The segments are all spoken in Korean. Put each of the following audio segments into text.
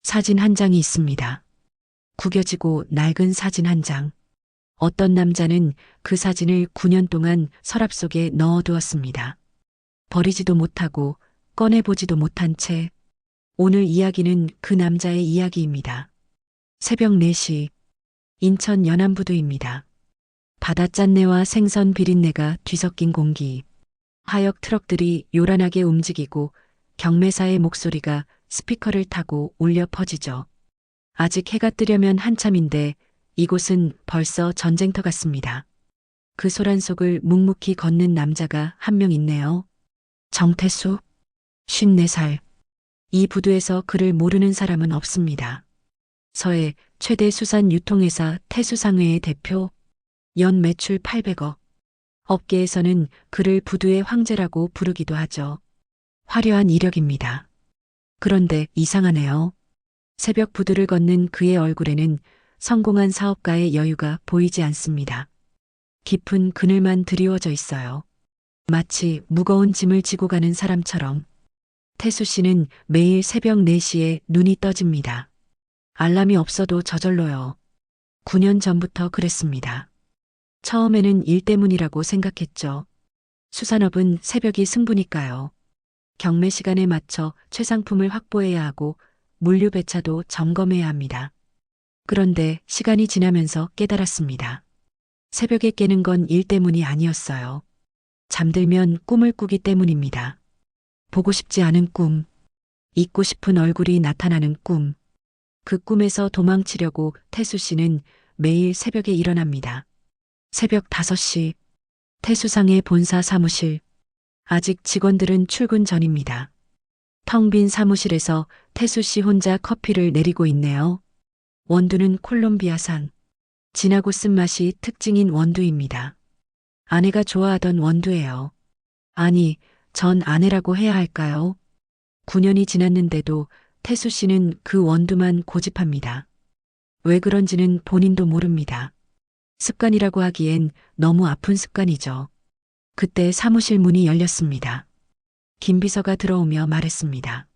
사진 한 장이 있습니다. 구겨지고 낡은 사진 한 장. 어떤 남자는 그 사진을 9년 동안 서랍 속에 넣어두었습니다. 버리지도 못하고 꺼내보지도 못한 채. 오늘 이야기는 그 남자의 이야기입니다. 새벽 4시 인천 연안부두입니다. 바다 짠내와 생선 비린내가 뒤섞인 공기. 하역 트럭들이 요란하게 움직이고 경매사의 목소리가 스피커를 타고 울려 퍼지죠. 아직 해가 뜨려면 한참인데 이곳은 벌써 전쟁터 같습니다. 그 소란 속을 묵묵히 걷는 남자가 한 명 있네요. 정태수, 54살. 이 부두에서 그를 모르는 사람은 없습니다. 서해 최대 수산 유통회사 태수상회의 대표, 연 매출 800억. 업계에서는 그를 부두의 황제라고 부르기도 하죠. 화려한 이력입니다. 그런데 이상하네요. 새벽 부두를 걷는 그의 얼굴에는 성공한 사업가의 여유가 보이지 않습니다. 깊은 그늘만 드리워져 있어요. 마치 무거운 짐을 지고 가는 사람처럼. 태수 씨는 매일 새벽 4시에 눈이 떠집니다. 알람이 없어도 저절로요. 9년 전부터 그랬습니다. 처음에는 일 때문이라고 생각했죠. 수산업은 새벽이 승부니까요. 경매 시간에 맞춰 최상품을 확보해야 하고 물류 배차도 점검해야 합니다. 그런데 시간이 지나면서 깨달았습니다. 새벽에 깨는 건 일 때문이 아니었어요. 잠들면 꿈을 꾸기 때문입니다. 보고 싶지 않은 꿈, 잊고 싶은 얼굴이 나타나는 꿈. 그 꿈에서 도망치려고 태수 씨는 매일 새벽에 일어납니다. 새벽 5시, 태수상의 본사 사무실. 아직 직원들은 출근 전입니다. 텅 빈 사무실에서 태수 씨 혼자 커피를 내리고 있네요. 원두는 콜롬비아산. 진하고 쓴맛이 특징인 원두입니다. 아내가 좋아하던 원두예요. 아니, 전 아내라고 해야 할까요? 9년이 지났는데도 태수 씨는 그 원두만 고집합니다. 왜 그런지는 본인도 모릅니다. 습관이라고 하기엔 너무 아픈 습관이죠. 그때 사무실 문이 열렸습니다. 김 비서가 들어오며 말했습니다.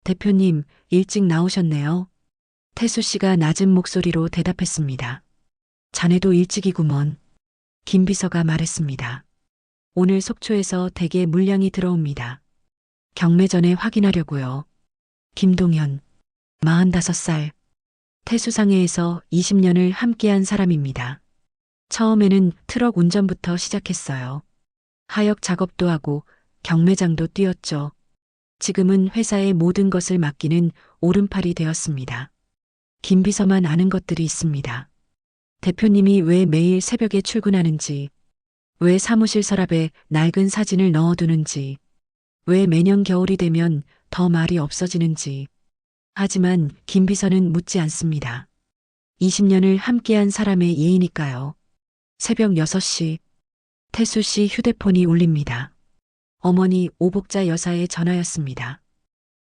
대표님, 일찍 나오셨네요. 태수 씨가 낮은 목소리로 대답했습니다. 자네도 일찍이구먼. 김 비서가 말했습니다. 오늘 속초에서 대게 물량이 들어옵니다. 경매 전에 확인하려고요. 김동현, 45살. 태수상해에서 20년을 함께한 사람입니다. 처음에는 트럭 운전부터 시작했어요. 하역 작업도 하고 경매장도 뛰었죠. 지금은 회사의 모든 것을 맡기는 오른팔이 되었습니다. 김 비서만 아는 것들이 있습니다. 대표님이 왜 매일 새벽에 출근하는지, 왜 사무실 서랍에 낡은 사진을 넣어두는지, 왜 매년 겨울이 되면 더 말이 없어지는지. 하지만 김 비서는 묻지 않습니다. 20년을 함께한 사람의 예의니까요. 새벽 6시, 태수 씨 휴대폰이 울립니다. 어머니 오복자 여사의 전화였습니다.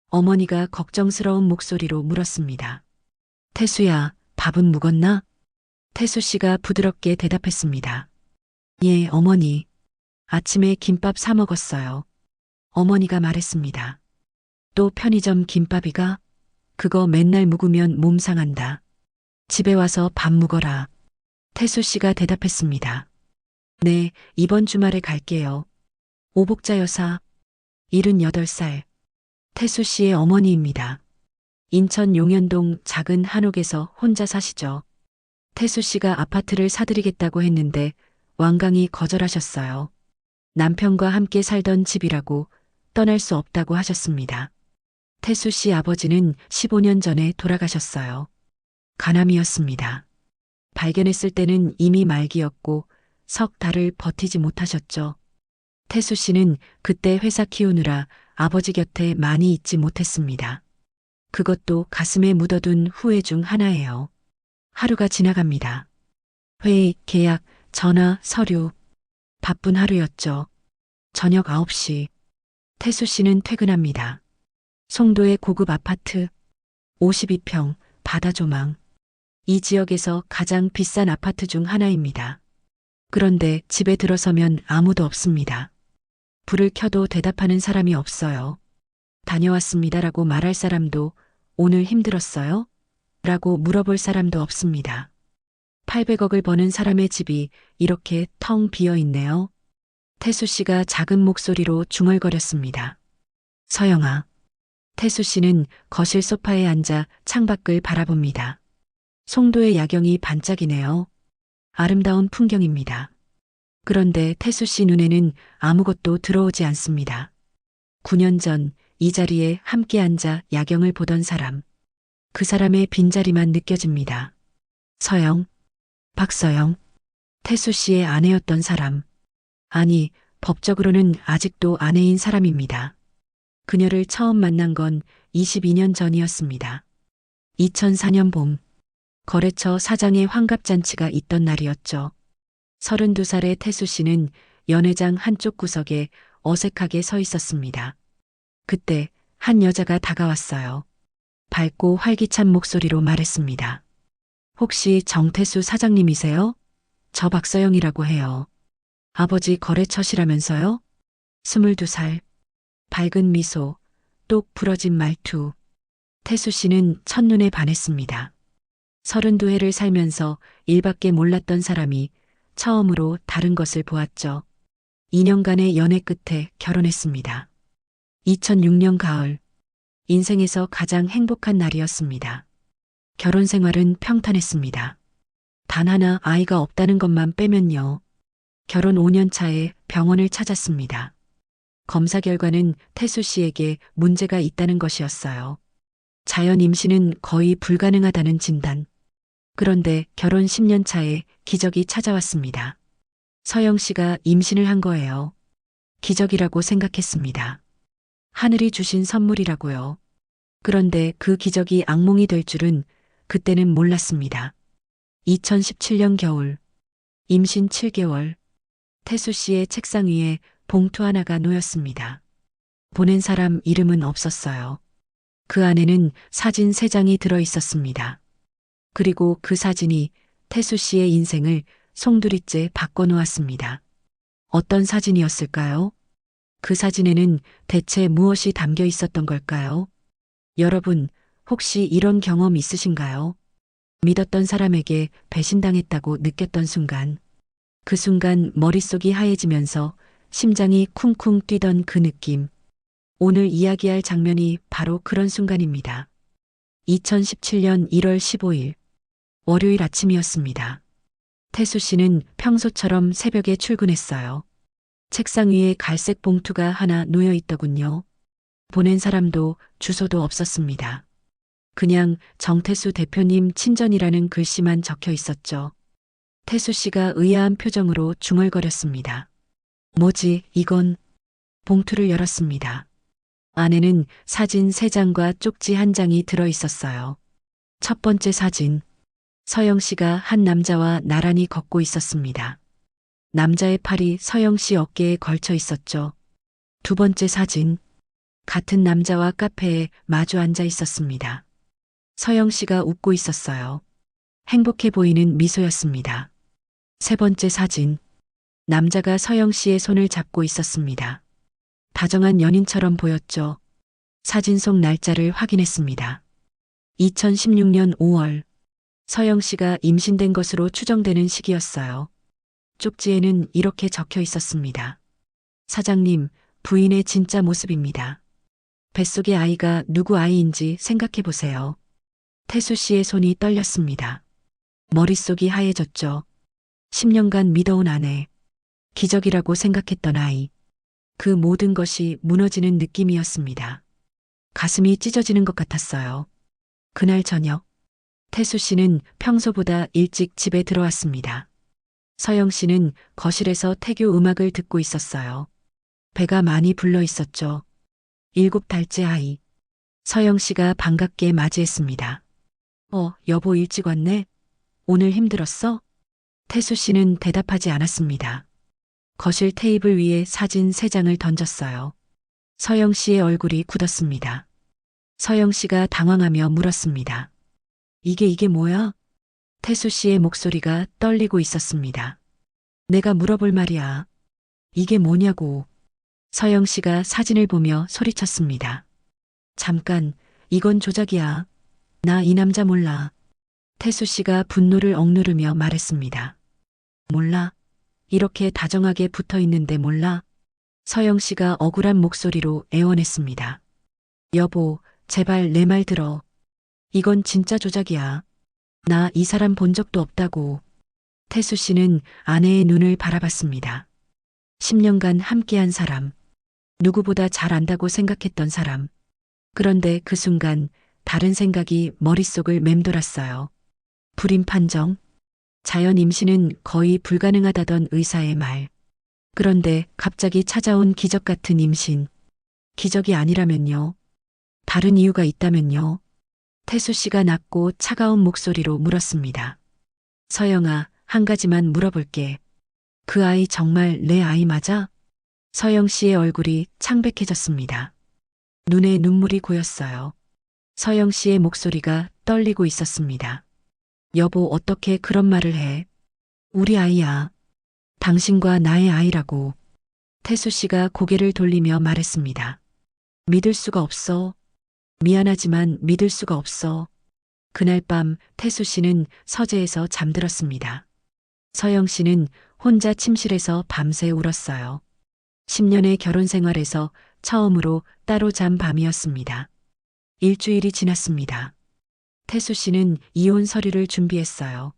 어머니가 걱정스러운 목소리로 물었습니다. 태수야, 밥은 묵었나? 태수 씨가 부드럽게 대답했습니다. 예, 어머니. 아침에 김밥 사 먹었어요. 어머니가 말했습니다. 또 편의점 김밥이가? 그거 맨날 묵으면 몸 상한다. 집에 와서 밥 묵어라. 태수 씨가 대답했습니다. 네, 이번 주말에 갈게요. 오복자 여사, 78살. 태수 씨의 어머니입니다. 인천 용현동 작은 한옥에서 혼자 사시죠. 태수 씨가 아파트를 사드리겠다고 했는데 완강히 거절하셨어요. 남편과 함께 살던 집이라고 떠날 수 없다고 하셨습니다. 태수 씨 아버지는 15년 전에 돌아가셨어요. 간암이었습니다. 발견했을 때는 이미 말기였고 석 달을 버티지 못하셨죠. 태수 씨는 그때 회사 키우느라 아버지 곁에 많이 있지 못했습니다. 그것도 가슴에 묻어둔 후회 중 하나예요. 하루가 지나갑니다. 회의, 계약, 전화, 서류. 바쁜 하루였죠. 저녁 9시. 태수 씨는 퇴근합니다. 송도의 고급 아파트. 52평, 바다 조망. 이 지역에서 가장 비싼 아파트 중 하나입니다. 그런데 집에 들어서면 아무도 없습니다. 불을 켜도 대답하는 사람이 없어요. 다녀왔습니다라고 말할 사람도 오늘 힘들었어요? 라고 물어볼 사람도 없습니다. 800억을 버는 사람의 집이 이렇게 텅 비어 있네요. 태수 씨가 작은 목소리로 중얼거렸습니다. 서영아. 태수 씨는 거실 소파에 앉아 창밖을 바라봅니다. 송도의 야경이 반짝이네요. 아름다운 풍경입니다. 그런데 태수 씨 눈에는 아무것도 들어오지 않습니다. 9년 전 이 자리에 함께 앉아 야경을 보던 사람. 그 사람의 빈자리만 느껴집니다. 서영, 박서영, 태수 씨의 아내였던 사람. 아니, 법적으로는 아직도 아내인 사람입니다. 그녀를 처음 만난 건 22년 전이었습니다. 2004년 봄, 거래처 사장의 환갑잔치가 있던 날이었죠. 32살의 태수 씨는 연회장 한쪽 구석에 어색하게 서 있었습니다. 그때 한 여자가 다가왔어요. 밝고 활기찬 목소리로 말했습니다. 혹시 정태수 사장님이세요? 저 박서영이라고 해요. 아버지 거래처시라면서요? 22살. 밝은 미소, 똑 부러진 말투. 태수 씨는 첫눈에 반했습니다. 32회를 살면서 일밖에 몰랐던 사람이 처음으로 다른 것을 보았죠. 2년간의 연애 끝에 결혼했습니다. 2006년 가을, 인생에서 가장 행복한 날이었습니다. 결혼 생활은 평탄했습니다. 단 하나 아이가 없다는 것만 빼면요. 결혼 5년 차에 병원을 찾았습니다. 검사 결과는 태수 씨에게 문제가 있다는 것이었어요. 자연 임신은 거의 불가능하다는 진단. 그런데 결혼 10년 차에 기적이 찾아왔습니다. 서영 씨가 임신을 한 거예요. 기적이라고 생각했습니다. 하늘이 주신 선물이라고요. 그런데 그 기적이 악몽이 될 줄은 그때는 몰랐습니다. 2017년 겨울, 임신 7개월, 태수 씨의 책상 위에 봉투 하나가 놓였습니다. 보낸 사람 이름은 없었어요. 그 안에는 사진 3장이 들어 있었습니다. 그리고 그 사진이 태수 씨의 인생을 송두리째 바꿔놓았습니다. 어떤 사진이었을까요? 그 사진에는 대체 무엇이 담겨 있었던 걸까요? 여러분, 혹시 이런 경험 있으신가요? 믿었던 사람에게 배신당했다고 느꼈던 순간, 그 순간 머릿속이 하얘지면서 심장이 쿵쿵 뛰던 그 느낌. 오늘 이야기할 장면이 바로 그런 순간입니다. 2017년 1월 15일, 월요일 아침이었습니다. 태수 씨는 평소처럼 새벽에 출근했어요. 책상 위에 갈색 봉투가 하나 놓여 있더군요. 보낸 사람도 주소도 없었습니다. 그냥 정태수 대표님 친전이라는 글씨만 적혀 있었죠. 태수 씨가 의아한 표정으로 중얼거렸습니다. 뭐지, 이건? 봉투를 열었습니다. 안에는 사진 3장과 쪽지 1장이 들어 있었어요. 첫 번째 사진. 서영 씨가 한 남자와 나란히 걷고 있었습니다. 남자의 팔이 서영 씨 어깨에 걸쳐 있었죠. 두 번째 사진. 같은 남자와 카페에 마주 앉아 있었습니다. 서영 씨가 웃고 있었어요. 행복해 보이는 미소였습니다. 세 번째 사진. 남자가 서영 씨의 손을 잡고 있었습니다. 다정한 연인처럼 보였죠. 사진 속 날짜를 확인했습니다. 2016년 5월. 서영 씨가 임신된 것으로 추정되는 시기였어요. 쪽지에는 이렇게 적혀 있었습니다. 사장님, 부인의 진짜 모습입니다. 뱃속의 아이가 누구 아이인지 생각해 보세요. 태수 씨의 손이 떨렸습니다. 머릿속이 하얘졌죠. 10년간 믿어온 아내. 기적이라고 생각했던 아이. 그 모든 것이 무너지는 느낌이었습니다. 가슴이 찢어지는 것 같았어요. 그날 저녁, 태수 씨는 평소보다 일찍 집에 들어왔습니다. 서영 씨는 거실에서 태교 음악을 듣고 있었어요. 배가 많이 불러 있었죠. 7달째 아이. 서영 씨가 반갑게 맞이했습니다. 여보 일찍 왔네? 오늘 힘들었어? 태수 씨는 대답하지 않았습니다. 거실 테이블 위에 사진 3장을 던졌어요. 서영 씨의 얼굴이 굳었습니다. 서영 씨가 당황하며 물었습니다. 이게 뭐야? 태수 씨의 목소리가 떨리고 있었습니다. 내가 물어볼 말이야. 이게 뭐냐고. 서영 씨가 사진을 보며 소리쳤습니다. 잠깐, 이건 조작이야. 나 이 남자 몰라. 태수 씨가 분노를 억누르며 말했습니다. 몰라? 이렇게 다정하게 붙어 있는데 몰라? 서영 씨가 억울한 목소리로 애원했습니다. 여보, 제발 내 말 들어. 이건 진짜 조작이야. 나 이 사람 본 적도 없다고. 태수 씨는 아내의 눈을 바라봤습니다. 10년간 함께한 사람. 누구보다 잘 안다고 생각했던 사람. 그런데 그 순간 다른 생각이 머릿속을 맴돌았어요. 불임 판정? 자연 임신은 거의 불가능하다던 의사의 말. 그런데 갑자기 찾아온 기적 같은 임신. 기적이 아니라면요? 다른 이유가 있다면요? 태수 씨가 낮고 차가운 목소리로 물었습니다. 서영아, 한 가지만 물어볼게. 그 아이 정말 내 아이 맞아? 서영 씨의 얼굴이 창백해졌습니다. 눈에 눈물이 고였어요. 서영 씨의 목소리가 떨리고 있었습니다. 여보, 어떻게 그런 말을 해? 우리 아이야. 당신과 나의 아이라고. 태수 씨가 고개를 돌리며 말했습니다. 믿을 수가 없어. 미안하지만 믿을 수가 없어. 그날 밤 태수 씨는 서재에서 잠들었습니다. 서영 씨는 혼자 침실에서 밤새 울었어요. 10년의 결혼 생활에서 처음으로 따로 잔 밤이었습니다. 일주일이 지났습니다. 태수 씨는 이혼 서류를 준비했어요.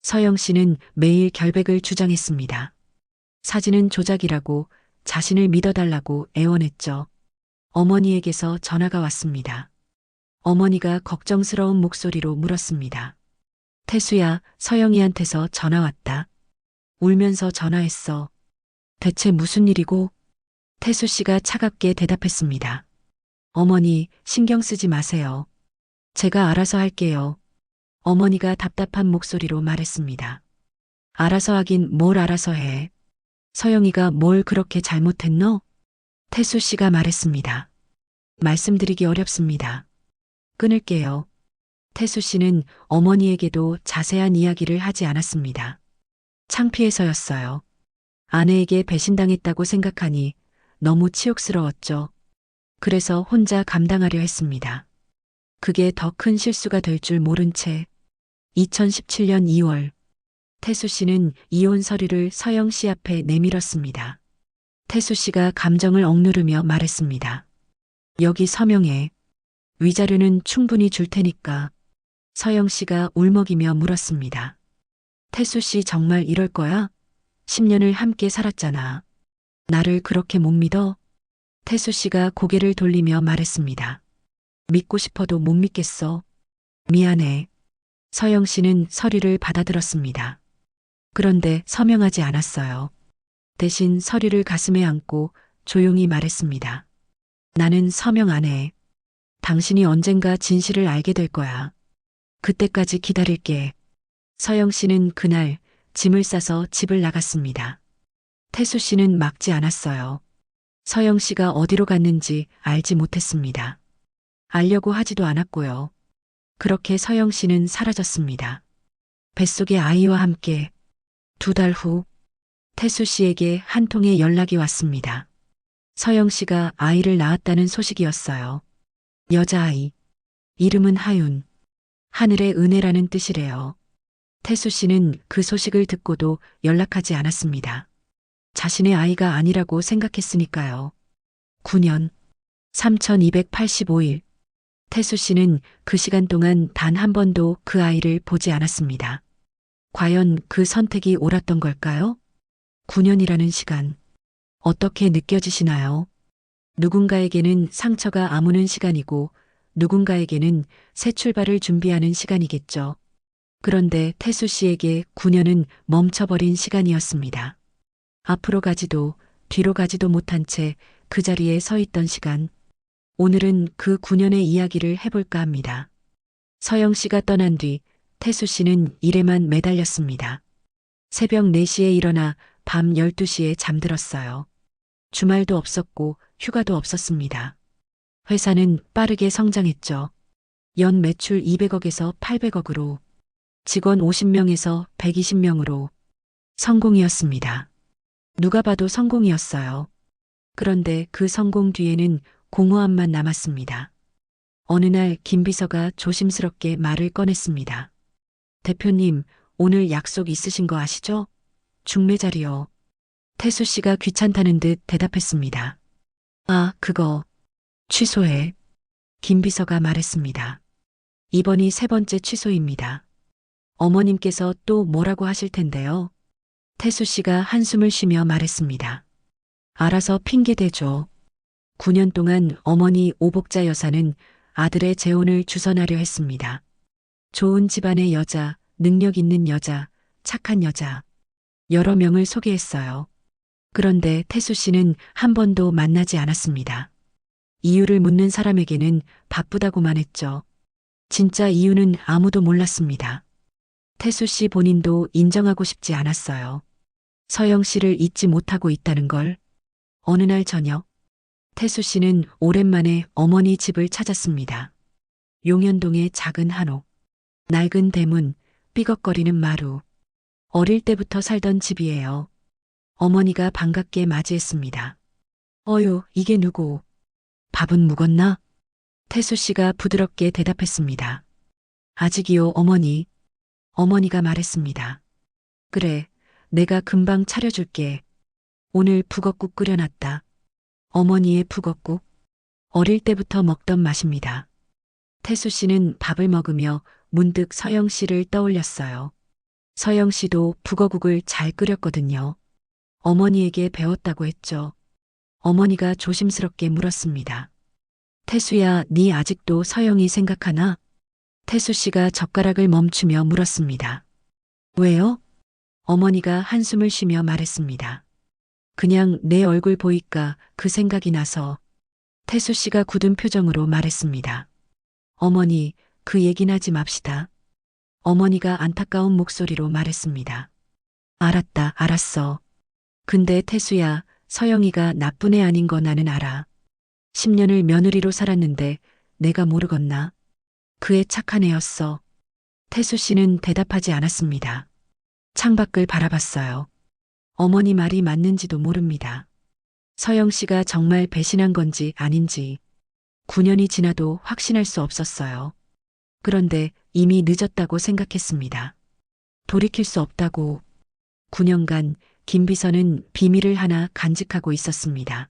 서영 씨는 매일 결백을 주장했습니다. 사진은 조작이라고, 자신을 믿어달라고 애원했죠. 어머니에게서 전화가 왔습니다. 어머니가 걱정스러운 목소리로 물었습니다. 태수야, 서영이한테서 전화 왔다. 울면서 전화했어. 대체 무슨 일이고? 태수 씨가 차갑게 대답했습니다. 어머니, 신경 쓰지 마세요. 제가 알아서 할게요. 어머니가 답답한 목소리로 말했습니다. 알아서 하긴 뭘 알아서 해. 서영이가 뭘 그렇게 잘못했노? 태수 씨가 말했습니다. 말씀드리기 어렵습니다. 끊을게요. 태수 씨는 어머니에게도 자세한 이야기를 하지 않았습니다. 창피해서였어요. 아내에게 배신당했다고 생각하니 너무 치욕스러웠죠. 그래서 혼자 감당하려 했습니다. 그게 더 큰 실수가 될 줄 모른 채 2017년 2월 태수 씨는 이혼 서류를 서영 씨 앞에 내밀었습니다. 태수 씨가 감정을 억누르며 말했습니다. 여기 서명해. 위자료는 충분히 줄 테니까. 서영 씨가 울먹이며 물었습니다. 태수 씨 정말 이럴 거야? 10년을 함께 살았잖아. 나를 그렇게 못 믿어? 태수 씨가 고개를 돌리며 말했습니다. 믿고 싶어도 못 믿겠어. 미안해. 서영 씨는 서류를 받아들었습니다. 그런데 서명하지 않았어요. 대신 서류를 가슴에 안고 조용히 말했습니다. 나는 서명 안 해. 당신이 언젠가 진실을 알게 될 거야. 그때까지 기다릴게. 서영 씨는 그날 짐을 싸서 집을 나갔습니다. 태수 씨는 막지 않았어요. 서영 씨가 어디로 갔는지 알지 못했습니다. 알려고 하지도 않았고요. 그렇게 서영 씨는 사라졌습니다. 뱃속의 아이와 함께 2달 후 태수 씨에게 한 통의 연락이 왔습니다. 서영 씨가 아이를 낳았다는 소식이었어요. 여자아이. 이름은 하윤. 하늘의 은혜라는 뜻이래요. 태수 씨는 그 소식을 듣고도 연락하지 않았습니다. 자신의 아이가 아니라고 생각했으니까요. 9년 3285일 태수 씨는 그 시간 동안 단 한 번도 그 아이를 보지 않았습니다. 과연 그 선택이 옳았던 걸까요? 9년이라는 시간. 어떻게 느껴지시나요? 누군가에게는 상처가 아무는 시간이고 누군가에게는 새 출발을 준비하는 시간이겠죠. 그런데 태수 씨에게 9년은 멈춰버린 시간이었습니다. 앞으로 가지도 뒤로 가지도 못한 채 그 자리에 서 있던 시간. 오늘은 그 9년의 이야기를 해볼까 합니다. 서영 씨가 떠난 뒤 태수 씨는 일에만 매달렸습니다. 새벽 4시에 일어나 밤 12시에 잠들었어요. 주말도 없었고 휴가도 없었습니다. 회사는 빠르게 성장했죠. 연 매출 200억에서 800억으로, 직원 50명에서 120명으로 성공이었습니다. 누가 봐도 성공이었어요. 그런데 그 성공 뒤에는 공허함만 남았습니다. 어느 날 김 비서가 조심스럽게 말을 꺼냈습니다. 대표님, 오늘 약속 있으신 거 아시죠? 중매 자리요. 태수 씨가 귀찮다는 듯 대답했습니다. 아, 그거 취소해. 김 비서가 말했습니다. 이번이 세 번째 취소입니다. 어머님께서 또 뭐라고 하실 텐데요. 태수 씨가 한숨을 쉬며 말했습니다. 알아서 핑계 대죠. 9년 동안 어머니 오복자 여사는 아들의 재혼을 주선하려 했습니다. 좋은 집안의 여자, 능력 있는 여자, 착한 여자, 여러 명을 소개했어요. 그런데 태수 씨는 한 번도 만나지 않았습니다. 이유를 묻는 사람에게는 바쁘다고만 했죠. 진짜 이유는 아무도 몰랐습니다. 태수 씨 본인도 인정하고 싶지 않았어요. 서영 씨를 잊지 못하고 있다는 걸. 어느 날 저녁, 태수 씨는 오랜만에 어머니 집을 찾았습니다. 용현동의 작은 한옥, 낡은 대문, 삐걱거리는 마루. 어릴 때부터 살던 집이에요. 어머니가 반갑게 맞이했습니다. 어휴, 이게 누구? 밥은 묵었나? 태수 씨가 부드럽게 대답했습니다. 아직이요, 어머니. 어머니가 말했습니다. 그래, 내가 금방 차려줄게. 오늘 북엇국 끓여놨다. 어머니의 북엇국. 어릴 때부터 먹던 맛입니다. 태수 씨는 밥을 먹으며 문득 서영 씨를 떠올렸어요. 서영 씨도 북어국을 잘 끓였거든요. 어머니에게 배웠다고 했죠. 어머니가 조심스럽게 물었습니다. 태수야, 네 아직도 서영이 생각하나? 태수 씨가 젓가락을 멈추며 물었습니다. 왜요? 어머니가 한숨을 쉬며 말했습니다. 그냥 내 얼굴 보이까 그 생각이 나서. 태수 씨가 굳은 표정으로 말했습니다. 어머니, 그 얘기는 하지 맙시다. 어머니가 안타까운 목소리로 말했습니다. 알았다, 알았어. 근데 태수야, 서영이가 나쁜 애 아닌 거 나는 알아. 10년을 며느리로 살았는데 내가 모르겠나? 그 애 착한 애였어. 태수 씨는 대답하지 않았습니다. 창밖을 바라봤어요. 어머니 말이 맞는지도 모릅니다. 서영 씨가 정말 배신한 건지 아닌지 9년이 지나도 확신할 수 없었어요. 그런데 이미 늦었다고 생각했습니다. 돌이킬 수 없다고. 9년간 김 비서는 비밀을 하나 간직하고 있었습니다.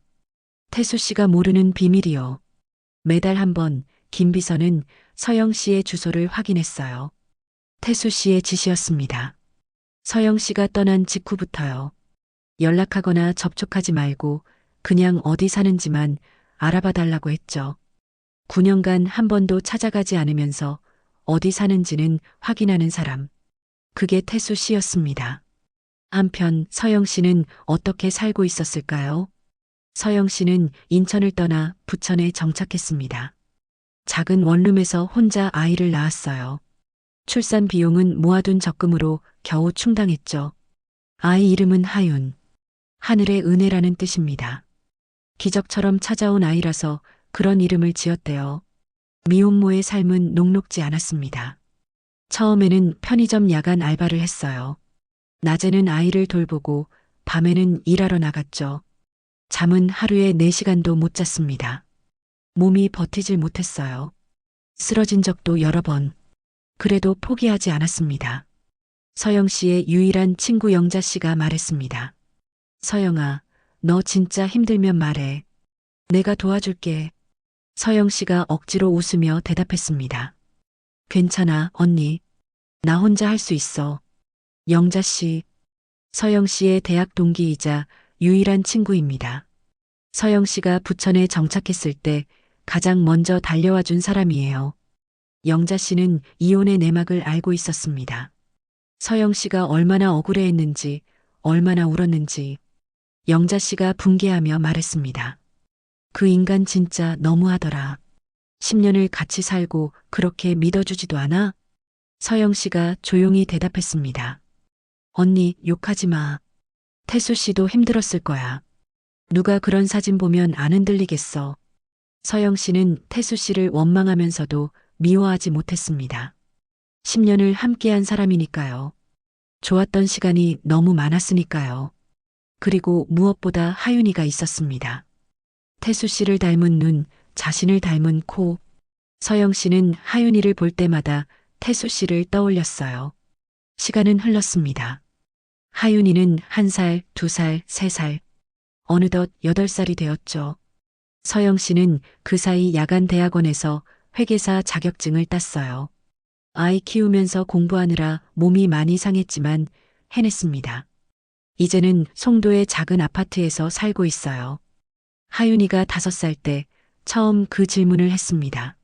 태수 씨가 모르는 비밀이요. 매달 한 번 김 비서는 서영 씨의 주소를 확인했어요. 태수 씨의 지시였습니다. 서영 씨가 떠난 직후부터요. 연락하거나 접촉하지 말고 그냥 어디 사는지만 알아봐 달라고 했죠. 9년간 한 번도 찾아가지 않으면서 어디 사는지는 확인하는 사람. 그게 태수 씨였습니다. 한편 서영 씨는 어떻게 살고 있었을까요? 서영 씨는 인천을 떠나 부천에 정착했습니다. 작은 원룸에서 혼자 아이를 낳았어요. 출산 비용은 모아둔 적금으로 겨우 충당했죠. 아이 이름은 하윤. 하늘의 은혜라는 뜻입니다. 기적처럼 찾아온 아이라서 그런 이름을 지었대요. 미혼모의 삶은 녹록지 않았습니다. 처음에는 편의점 야간 알바를 했어요. 낮에는 아이를 돌보고 밤에는 일하러 나갔죠. 잠은 하루에 4시간도 못 잤습니다. 몸이 버티질 못했어요. 쓰러진 적도 여러 번. 그래도 포기하지 않았습니다. 서영 씨의 유일한 친구 영자 씨가 말했습니다. 서영아, 너 진짜 힘들면 말해. 내가 도와줄게. 서영 씨가 억지로 웃으며 대답했습니다. 괜찮아, 언니. 나 혼자 할 수 있어. 영자 씨. 서영 씨의 대학 동기이자 유일한 친구입니다. 서영 씨가 부천에 정착했을 때 가장 먼저 달려와 준 사람이에요. 영자 씨는 이혼의 내막을 알고 있었습니다. 서영 씨가 얼마나 억울해했는지, 얼마나 울었는지. 영자 씨가 분개하며 말했습니다. 그 인간 진짜 너무하더라. 10년을 같이 살고 그렇게 믿어주지도 않아? 서영 씨가 조용히 대답했습니다. 언니, 욕하지 마. 태수 씨도 힘들었을 거야. 누가 그런 사진 보면 안 흔들리겠어. 서영 씨는 태수 씨를 원망하면서도 미워하지 못했습니다. 10년을 함께한 사람이니까요. 좋았던 시간이 너무 많았으니까요. 그리고 무엇보다 하윤이가 있었습니다. 태수 씨를 닮은 눈, 자신을 닮은 코. 서영 씨는 하윤이를 볼 때마다 태수 씨를 떠올렸어요. 시간은 흘렀습니다. 하윤이는 1살, 2살, 3살, 어느덧 8살이 되었죠. 서영 씨는 그 사이 야간 대학원에서 회계사 자격증을 땄어요. 아이 키우면서 공부하느라 몸이 많이 상했지만 해냈습니다. 이제는 송도의 작은 아파트에서 살고 있어요. 하윤이가 5살 때 처음 그 질문을 했습니다.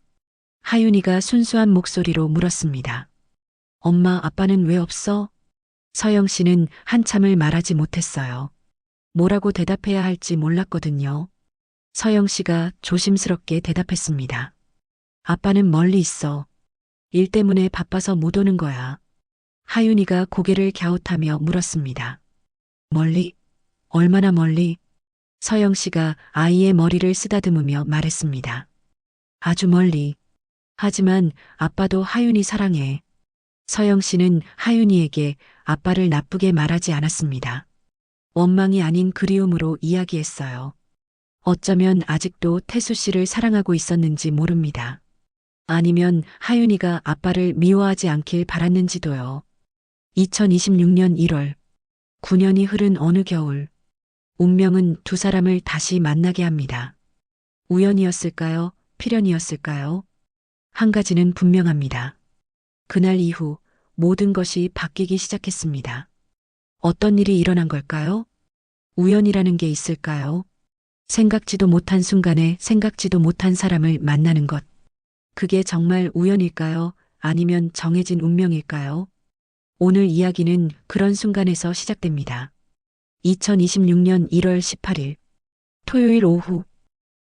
하윤이가 순수한 목소리로 물었습니다. 엄마, 아빠는 왜 없어? 서영 씨는 한참을 말하지 못했어요. 뭐라고 대답해야 할지 몰랐거든요. 서영 씨가 조심스럽게 대답했습니다. 아빠는 멀리 있어. 일 때문에 바빠서 못 오는 거야. 하윤이가 고개를 갸웃하며 물었습니다. 멀리? 얼마나 멀리? 서영 씨가 아이의 머리를 쓰다듬으며 말했습니다. 아주 멀리. 하지만 아빠도 하윤이 사랑해. 서영 씨는 하윤이에게 아빠를 나쁘게 말하지 않았습니다. 원망이 아닌 그리움으로 이야기했어요. 어쩌면 아직도 태수 씨를 사랑하고 있었는지 모릅니다. 아니면 하윤이가 아빠를 미워하지 않길 바랐는지도요. 2026년 1월, 9년이 흐른 어느 겨울, 운명은 두 사람을 다시 만나게 합니다. 우연이었을까요? 필연이었을까요? 한 가지는 분명합니다. 그날 이후 모든 것이 바뀌기 시작했습니다. 어떤 일이 일어난 걸까요? 우연이라는 게 있을까요? 생각지도 못한 순간에 생각지도 못한 사람을 만나는 것. 그게 정말 우연일까요? 아니면 정해진 운명일까요? 오늘 이야기는 그런 순간에서 시작됩니다. 2026년 1월 18일, 토요일 오후,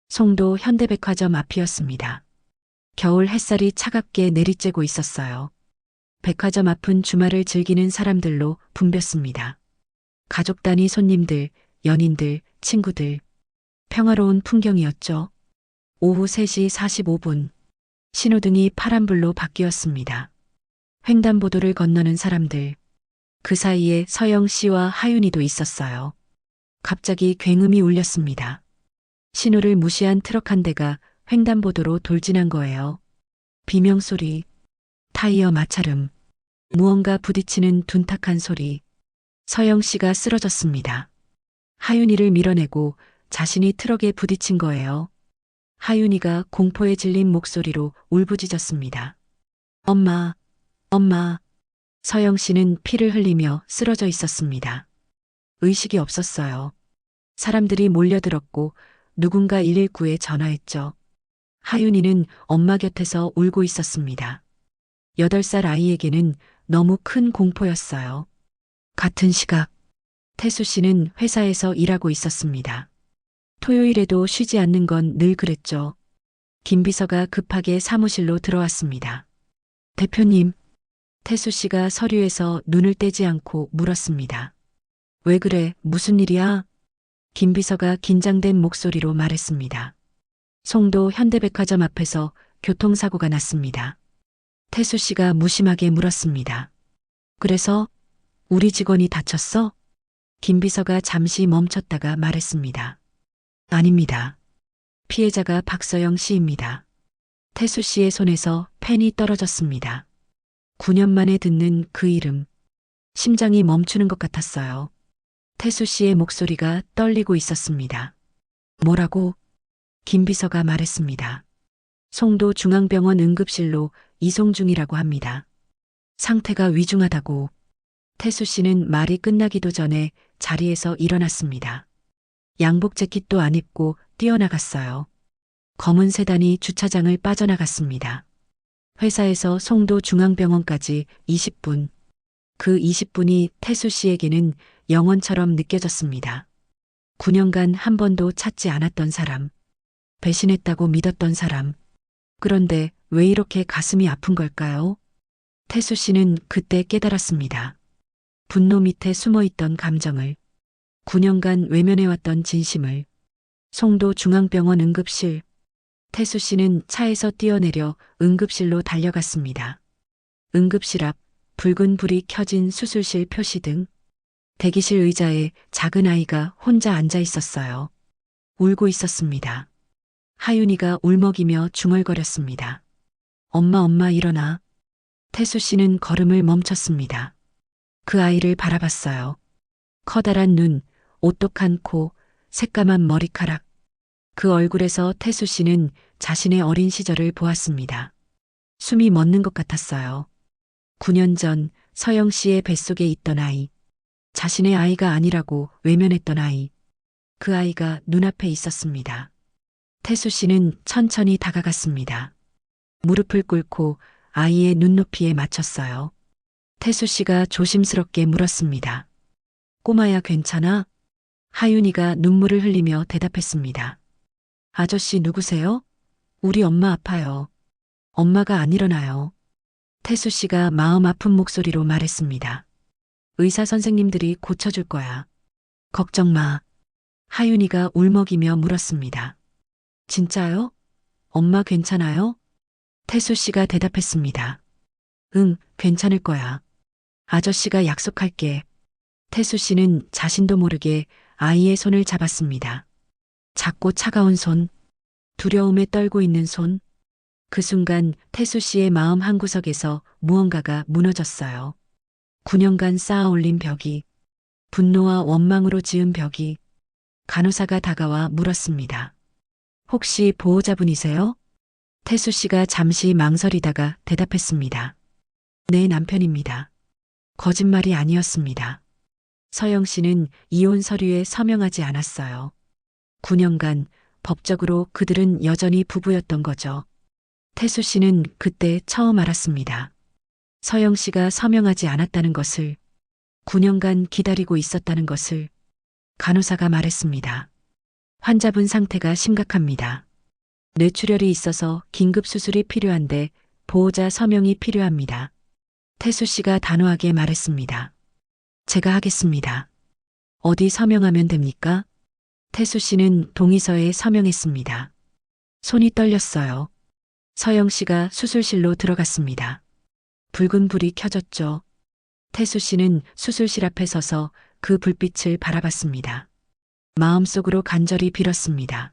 송도 현대백화점 앞이었습니다. 겨울 햇살이 차갑게 내리쬐고 있었어요. 백화점 앞은 주말을 즐기는 사람들로 붐볐습니다. 가족 단위 손님들, 연인들, 친구들. 평화로운 풍경이었죠. 오후 3시 45분. 신호등이 파란불로 바뀌었습니다. 횡단보도를 건너는 사람들. 그 사이에 서영 씨와 하윤이도 있었어요. 갑자기 굉음이 울렸습니다. 신호를 무시한 트럭 한 대가 횡단보도로 돌진한 거예요. 비명소리, 타이어 마찰음, 무언가 부딪히는 둔탁한 소리. 서영 씨가 쓰러졌습니다. 하윤이를 밀어내고 자신이 트럭에 부딪힌 거예요. 하윤이가 공포에 질린 목소리로 울부짖었습니다. 엄마, 엄마. 서영 씨는 피를 흘리며 쓰러져 있었습니다. 의식이 없었어요. 사람들이 몰려들었고 누군가 119에 전화했죠. 하윤이는 엄마 곁에서 울고 있었습니다. 8살 아이에게는 너무 큰 공포였어요. 같은 시각, 태수 씨는 회사에서 일하고 있었습니다. 토요일에도 쉬지 않는 건 늘 그랬죠. 김 비서가 급하게 사무실로 들어왔습니다. 대표님, 태수 씨가 서류에서 눈을 떼지 않고 물었습니다. 왜 그래? 무슨 일이야? 김 비서가 긴장된 목소리로 말했습니다. 송도 현대백화점 앞에서 교통사고가 났습니다. 태수 씨가 무심하게 물었습니다. 그래서 우리 직원이 다쳤어? 김 비서가 잠시 멈췄다가 말했습니다. 아닙니다. 피해자가 박서영 씨입니다. 태수 씨의 손에서 펜이 떨어졌습니다. 9년 만에 듣는 그 이름. 심장이 멈추는 것 같았어요. 태수 씨의 목소리가 떨리고 있었습니다. 뭐라고? 김 비서가 말했습니다. 송도 중앙병원 응급실로 이송 중이라고 합니다. 상태가 위중하다고. 태수 씨는 말이 끝나기도 전에 자리에서 일어났습니다. 양복 재킷도 안 입고 뛰어나갔어요. 검은 세단이 주차장을 빠져나갔습니다. 회사에서 송도 중앙병원까지 20분. 그 20분이 태수 씨에게는 영원처럼 느껴졌습니다. 9년간 한 번도 찾지 않았던 사람. 배신했다고 믿었던 사람. 그런데 왜 이렇게 가슴이 아픈 걸까요? 태수 씨는 그때 깨달았습니다. 분노 밑에 숨어있던 감정을. 9년간 외면해왔던 진심을. 송도 중앙병원 응급실. 태수 씨는 차에서 뛰어내려 응급실로 달려갔습니다. 응급실 앞 붉은 불이 켜진 수술실 표시등. 대기실 의자에 작은 아이가 혼자 앉아 있었어요. 울고 있었습니다. 하윤이가 울먹이며 중얼거렸습니다. 엄마 일어나. 태수 씨는 걸음을 멈췄습니다. 그 아이를 바라봤어요. 커다란 눈, 오똑한 코, 새까만 머리카락. 그 얼굴에서 태수 씨는 자신의 어린 시절을 보았습니다. 숨이 멎는 것 같았어요. 9년 전 서영 씨의 뱃속에 있던 아이. 자신의 아이가 아니라고 외면했던 아이. 그 아이가 눈앞에 있었습니다. 태수 씨는 천천히 다가갔습니다. 무릎을 꿇고 아이의 눈높이에 맞췄어요. 태수 씨가 조심스럽게 물었습니다. 꼬마야 괜찮아? 하윤이가 눈물을 흘리며 대답했습니다. 아저씨 누구세요? 우리 엄마 아파요. 엄마가 안 일어나요. 태수 씨가 마음 아픈 목소리로 말했습니다. 의사 선생님들이 고쳐줄 거야. 걱정 마. 하윤이가 울먹이며 물었습니다. 진짜요? 엄마 괜찮아요? 태수 씨가 대답했습니다. 응, 괜찮을 거야. 아저씨가 약속할게. 태수 씨는 자신도 모르게 아이의 손을 잡았습니다. 작고 차가운 손, 두려움에 떨고 있는 손. 그 순간 태수 씨의 마음 한구석에서 무언가가 무너졌어요. 9년간 쌓아 올린 벽이, 분노와 원망으로 지은 벽이. 간호사가 다가와 물었습니다. 혹시 보호자분이세요? 태수 씨가 잠시 망설이다가 대답했습니다. 네, 남편입니다. 거짓말이 아니었습니다. 서영 씨는 이혼 서류에 서명하지 않았어요. 9년간 법적으로 그들은 여전히 부부였던 거죠. 태수 씨는 그때 처음 알았습니다. 서영 씨가 서명하지 않았다는 것을, 9년간 기다리고 있었다는 것을. 간호사가 말했습니다. 환자분 상태가 심각합니다. 뇌출혈이 있어서 긴급 수술이 필요한데 보호자 서명이 필요합니다. 태수 씨가 단호하게 말했습니다. 제가 하겠습니다. 어디 서명하면 됩니까? 태수 씨는 동의서에 서명했습니다. 손이 떨렸어요. 서영 씨가 수술실로 들어갔습니다. 붉은 불이 켜졌죠. 태수 씨는 수술실 앞에 서서 그 불빛을 바라봤습니다. 마음속으로 간절히 빌었습니다.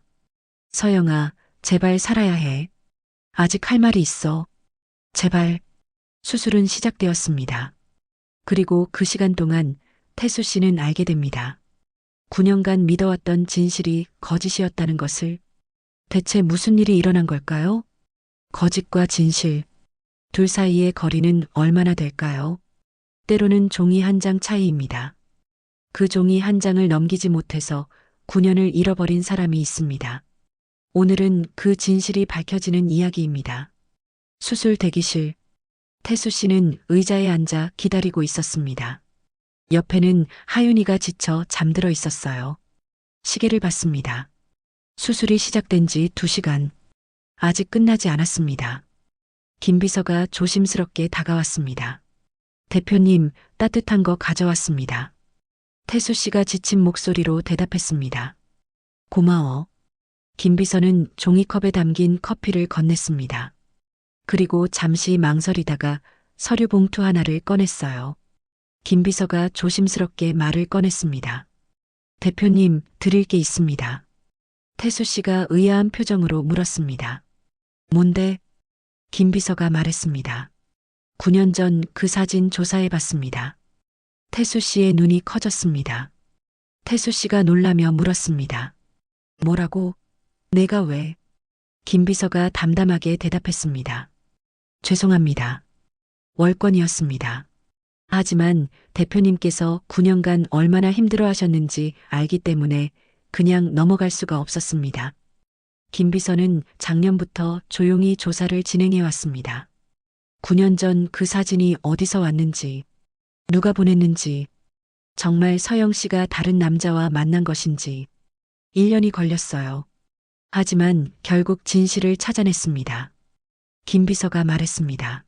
서영아, 제발 살아야 해. 아직 할 말이 있어. 제발. 수술은 시작되었습니다. 그리고 그 시간 동안 태수 씨는 알게 됩니다. 9년간 믿어왔던 진실이 거짓이었다는 것을. 대체 무슨 일이 일어난 걸까요? 거짓과 진실. 둘 사이의 거리는 얼마나 될까요? 때로는 종이 한 장 차이입니다. 그 종이 한 장을 넘기지 못해서 9년을 잃어버린 사람이 있습니다. 오늘은 그 진실이 밝혀지는 이야기입니다. 수술 대기실. 태수 씨는 의자에 앉아 기다리고 있었습니다. 옆에는 하윤이가 지쳐 잠들어 있었어요. 시계를 봤습니다. 수술이 시작된 지 2시간. 아직 끝나지 않았습니다. 김 비서가 조심스럽게 다가왔습니다. 대표님, 따뜻한 거 가져왔습니다. 태수 씨가 지친 목소리로 대답했습니다. 고마워. 김 비서는 종이컵에 담긴 커피를 건넸습니다. 그리고 잠시 망설이다가 서류 봉투 하나를 꺼냈어요. 김 비서가 조심스럽게 말을 꺼냈습니다. 대표님, 드릴 게 있습니다. 태수 씨가 의아한 표정으로 물었습니다. 뭔데? 김 비서가 말했습니다. 9년 전 그 사진 조사해 봤습니다. 태수 씨의 눈이 커졌습니다. 태수 씨가 놀라며 물었습니다. 뭐라고? 내가 왜? 김 비서가 담담하게 대답했습니다. 죄송합니다. 월권이었습니다. 하지만 대표님께서 9년간 얼마나 힘들어 하셨는지 알기 때문에 그냥 넘어갈 수가 없었습니다. 김 비서는 작년부터 조용히 조사를 진행해 왔습니다. 9년 전 그 사진이 어디서 왔는지, 누가 보냈는지, 정말 서영 씨가 다른 남자와 만난 것인지 1년이 걸렸어요. 하지만 결국 진실을 찾아냈습니다. 김 비서가 말했습니다.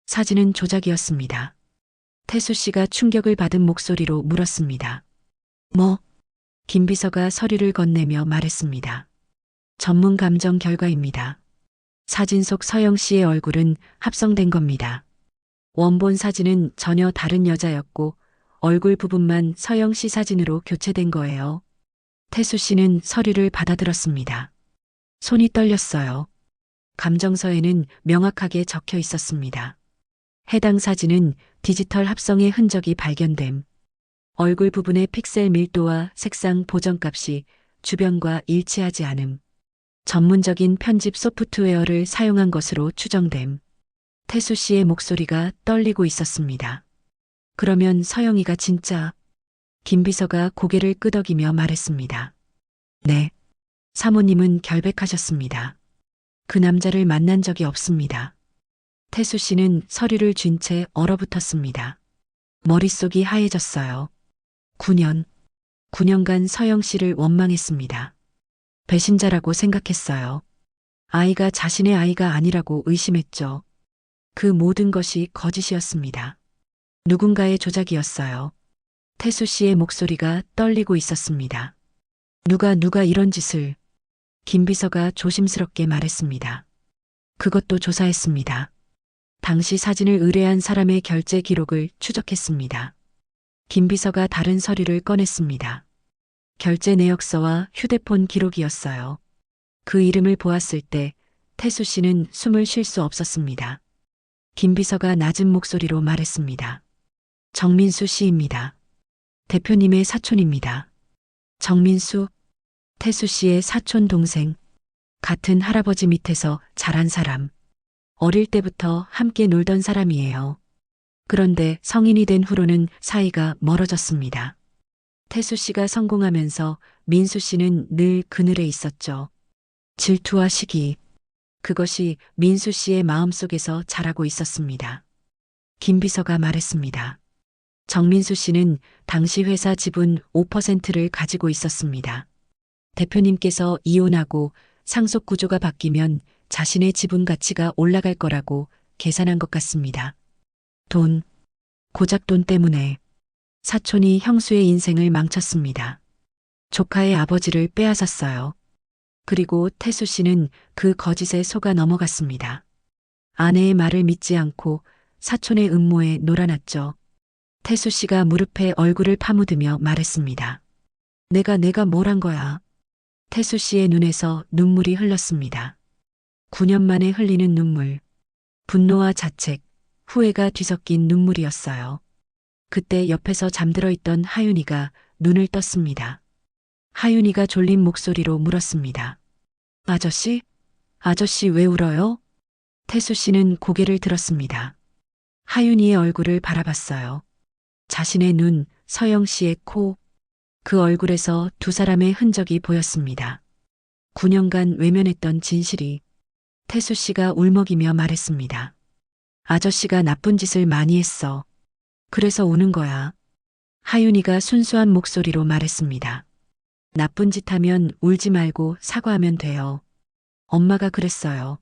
사진은 조작이었습니다. 태수 씨가 충격을 받은 목소리로 물었습니다. 뭐? 김 비서가 서류를 건네며 말했습니다. 전문 감정 결과입니다. 사진 속 서영 씨의 얼굴은 합성된 겁니다. 원본 사진은 전혀 다른 여자였고 얼굴 부분만 서영 씨 사진으로 교체된 거예요. 태수 씨는 서류를 받아들었습니다. 손이 떨렸어요. 감정서에는 명확하게 적혀 있었습니다. 해당 사진은 디지털 합성의 흔적이 발견됨. 얼굴 부분의 픽셀 밀도와 색상 보정값이 주변과 일치하지 않음. 전문적인 편집 소프트웨어를 사용한 것으로 추정됨. 태수 씨의 목소리가 떨리고 있었습니다. 그러면 서영이가 진짜? 김 비서가 고개를 끄덕이며 말했습니다. 네. 사모님은 결백하셨습니다. 그 남자를 만난 적이 없습니다. 태수 씨는 서류를 쥔 채 얼어붙었습니다. 머릿속이 하얘졌어요. 9년간 서영 씨를 원망했습니다. 배신자라고 생각했어요. 아이가 자신의 아이가 아니라고 의심했죠. 그 모든 것이 거짓이었습니다. 누군가의 조작이었어요. 태수 씨의 목소리가 떨리고 있었습니다. 누가 이런 짓을? 김 비서가 조심스럽게 말했습니다. 그것도 조사했습니다. 당시 사진을 의뢰한 사람의 결제 기록을 추적했습니다. 김 비서가 다른 서류를 꺼냈습니다. 결제 내역서와 휴대폰 기록이었어요. 그 이름을 보았을 때 태수 씨는 숨을 쉴 수 없었습니다. 김 비서가 낮은 목소리로 말했습니다. 정민수 씨입니다. 대표님의 사촌입니다. 정민수, 태수 씨의 사촌 동생. 같은 할아버지 밑에서 자란 사람. 어릴 때부터 함께 놀던 사람이에요. 그런데 성인이 된 후로는 사이가 멀어졌습니다. 태수 씨가 성공하면서 민수 씨는 늘 그늘에 있었죠. 질투와 시기. 그것이 민수 씨의 마음속에서 자라고 있었습니다. 김 비서가 말했습니다. 정민수 씨는 당시 회사 지분 5%를 가지고 있었습니다. 대표님께서 이혼하고 상속 구조가 바뀌면 자신의 지분 가치가 올라갈 거라고 계산한 것 같습니다. 돈, 고작 돈 때문에 사촌이 형수의 인생을 망쳤습니다. 조카의 아버지를 빼앗았어요. 그리고 태수 씨는 그 거짓에 속아 넘어갔습니다. 아내의 말을 믿지 않고 사촌의 음모에 놀아났죠. 태수 씨가 무릎에 얼굴을 파묻으며 말했습니다. 내가 뭘 한 거야? 태수 씨의 눈에서 눈물이 흘렀습니다. 9년 만에 흘리는 눈물. 분노와 자책, 후회가 뒤섞인 눈물이었어요. 그때 옆에서 잠들어 있던 하윤이가 눈을 떴습니다. 하윤이가 졸린 목소리로 물었습니다. 아저씨? 아저씨 왜 울어요? 태수 씨는 고개를 들었습니다. 하윤이의 얼굴을 바라봤어요. 자신의 눈, 서영 씨의 코, 그 얼굴에서 두 사람의 흔적이 보였습니다. 9년간 외면했던 진실이. 태수 씨가 울먹이며 말했습니다. 아저씨가 나쁜 짓을 많이 했어. 그래서 우는 거야. 하윤이가 순수한 목소리로 말했습니다. 나쁜 짓 하면 울지 말고 사과하면 돼요. 엄마가 그랬어요.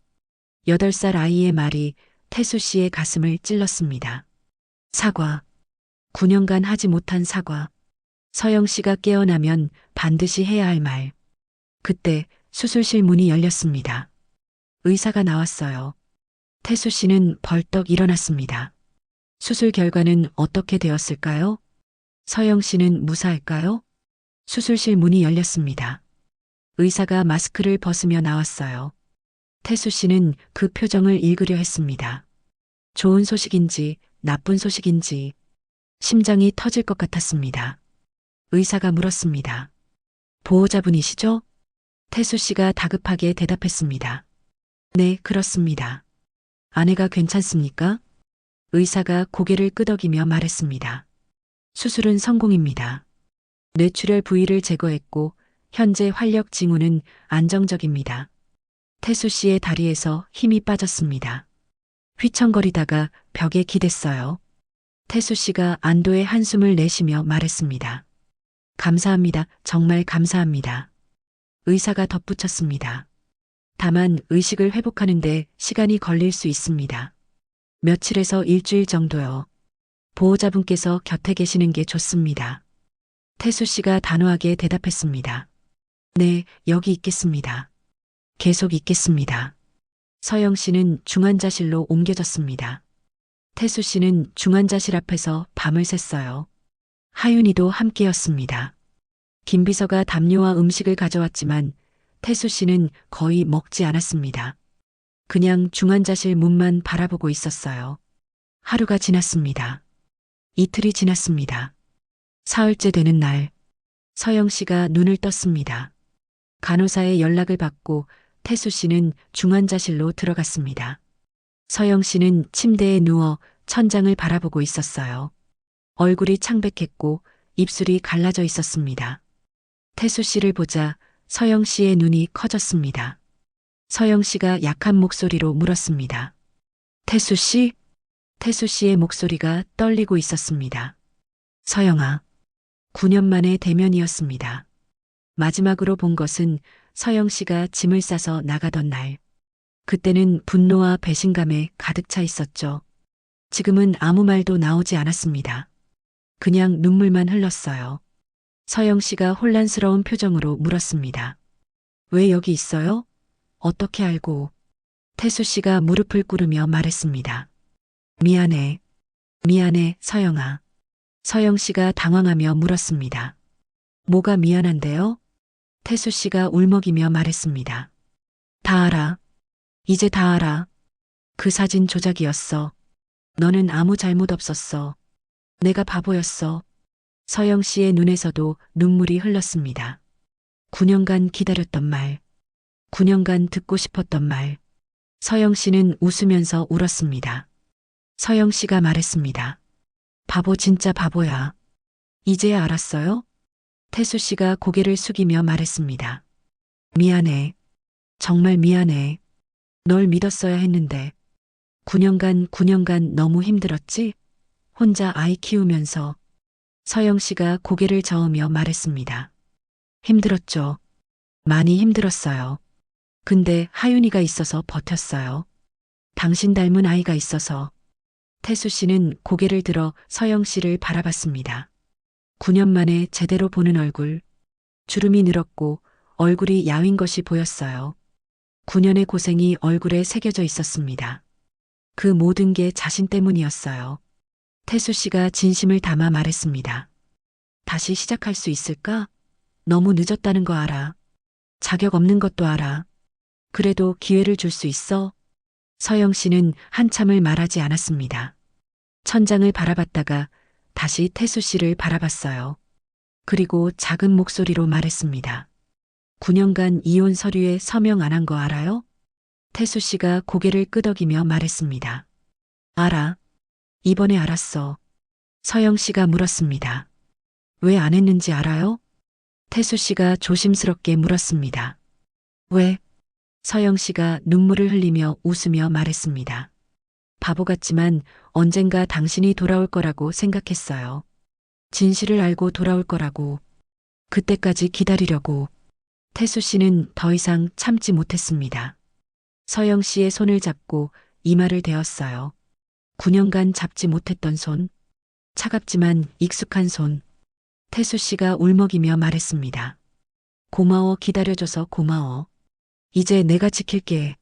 8살 아이의 말이 태수 씨의 가슴을 찔렀습니다. 사과. 9년간 하지 못한 사과. 서영 씨가 깨어나면 반드시 해야 할 말. 그때 수술실 문이 열렸습니다. 의사가 나왔어요. 태수 씨는 벌떡 일어났습니다. 수술 결과는 어떻게 되었을까요? 서영 씨는 무사할까요? 수술실 문이 열렸습니다. 의사가 마스크를 벗으며 나왔어요. 태수 씨는 그 표정을 읽으려 했습니다. 좋은 소식인지 나쁜 소식인지 심장이 터질 것 같았습니다. 의사가 물었습니다. 보호자분이시죠? 태수 씨가 다급하게 대답했습니다. 네, 그렇습니다. 아내가 괜찮습니까? 의사가 고개를 끄덕이며 말했습니다. 수술은 성공입니다. 뇌출혈 부위를 제거했고 현재 활력 징후는 안정적입니다. 태수 씨의 다리에서 힘이 빠졌습니다. 휘청거리다가 벽에 기댔어요. 태수 씨가 안도의 한숨을 내쉬며 말했습니다. 감사합니다. 정말 감사합니다. 의사가 덧붙였습니다. 다만 의식을 회복하는데 시간이 걸릴 수 있습니다. 며칠에서 일주일 정도요. 보호자분께서 곁에 계시는 게 좋습니다. 태수 씨가 단호하게 대답했습니다. 네, 여기 있겠습니다. 계속 있겠습니다. 서영 씨는 중환자실로 옮겨졌습니다. 태수 씨는 중환자실 앞에서 밤을 샜어요. 하윤이도 함께였습니다. 김 비서가 담요와 음식을 가져왔지만 태수 씨는 거의 먹지 않았습니다. 그냥 중환자실 문만 바라보고 있었어요. 하루가 지났습니다. 이틀이 지났습니다. 사흘째 되는 날, 서영 씨가 눈을 떴습니다. 간호사의 연락을 받고 태수 씨는 중환자실로 들어갔습니다. 서영 씨는 침대에 누워 천장을 바라보고 있었어요. 얼굴이 창백했고 입술이 갈라져 있었습니다. 태수 씨를 보자 서영 씨의 눈이 커졌습니다. 서영 씨가 약한 목소리로 물었습니다. 태수 씨? 태수 씨의 목소리가 떨리고 있었습니다. 서영아, 9년 만의 대면이었습니다. 마지막으로 본 것은 서영 씨가 짐을 싸서 나가던 날. 그때는 분노와 배신감에 가득 차 있었죠. 지금은 아무 말도 나오지 않았습니다. 그냥 눈물만 흘렀어요. 서영 씨가 혼란스러운 표정으로 물었습니다. 왜 여기 있어요? 어떻게 알고? 태수 씨가 무릎을 꿇으며 말했습니다. 미안해. 미안해, 서영아. 서영 씨가 당황하며 물었습니다. 뭐가 미안한데요? 태수 씨가 울먹이며 말했습니다. 다 알아. 이제 다 알아. 그 사진 조작이었어. 너는 아무 잘못 없었어. 내가 바보였어. 서영 씨의 눈에서도 눈물이 흘렀습니다. 9년간 기다렸던 말. 9년간 듣고 싶었던 말. 서영 씨는 웃으면서 울었습니다. 서영 씨가 말했습니다. 바보 진짜 바보야. 이제야 알았어요? 태수 씨가 고개를 숙이며 말했습니다. 미안해. 정말 미안해. 널 믿었어야 했는데. 9년간 너무 힘들었지? 혼자 아이 키우면서. 서영 씨가 고개를 저으며 말했습니다. 힘들었죠. 많이 힘들었어요. 근데 하윤이가 있어서 버텼어요. 당신 닮은 아이가 있어서. 태수 씨는 고개를 들어 서영 씨를 바라봤습니다. 9년 만에 제대로 보는 얼굴. 주름이 늘었고 얼굴이 야윈 것이 보였어요. 9년의 고생이 얼굴에 새겨져 있었습니다. 그 모든 게 자신 때문이었어요. 태수 씨가 진심을 담아 말했습니다. 다시 시작할 수 있을까? 너무 늦었다는 거 알아. 자격 없는 것도 알아. 그래도 기회를 줄 수 있어? 서영 씨는 한참을 말하지 않았습니다. 천장을 바라봤다가 다시 태수 씨를 바라봤어요. 그리고 작은 목소리로 말했습니다. 9년간 이혼 서류에 서명 안 한 거 알아요? 태수 씨가 고개를 끄덕이며 말했습니다. 알아. 이번에 알았어. 서영 씨가 물었습니다. 왜 안 했는지 알아요? 태수 씨가 조심스럽게 물었습니다. 왜? 서영 씨가 눈물을 흘리며 웃으며 말했습니다. 바보 같지만 언젠가 당신이 돌아올 거라고 생각했어요. 진실을 알고 돌아올 거라고. 그때까지 기다리려고. 태수 씨는 더 이상 참지 못했습니다. 서영 씨의 손을 잡고 이마를 대었어요. 9년간 잡지 못했던 손. 차갑지만 익숙한 손. 태수 씨가 울먹이며 말했습니다. 고마워, 기다려줘서 고마워. 이제 내가 지킬게.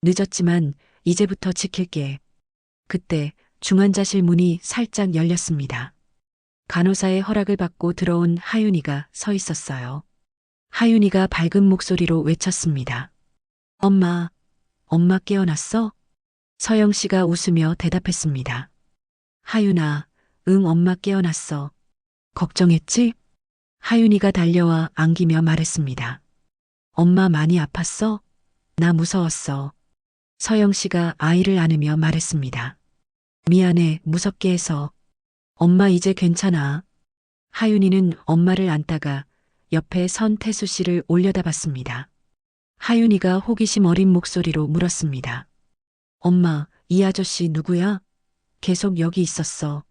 늦었지만 이제부터 지킬게. 그때 중환자실 문이 살짝 열렸습니다. 간호사의 허락을 받고 들어온 하윤이가 서 있었어요. 하윤이가 밝은 목소리로 외쳤습니다. 엄마, 엄마 깨어났어? 서영 씨가 웃으며 대답했습니다. 하윤아, 응, 엄마 깨어났어. 걱정했지? 하윤이가 달려와 안기며 말했습니다. 엄마 많이 아팠어? 나 무서웠어. 서영 씨가 아이를 안으며 말했습니다. 미안해, 무섭게 해서. 엄마 이제 괜찮아. 하윤이는 엄마를 안다가 옆에 선 태수 씨를 올려다봤습니다. 하윤이가 호기심 어린 목소리로 물었습니다. 엄마, 이 아저씨 누구야? 계속 여기 있었어.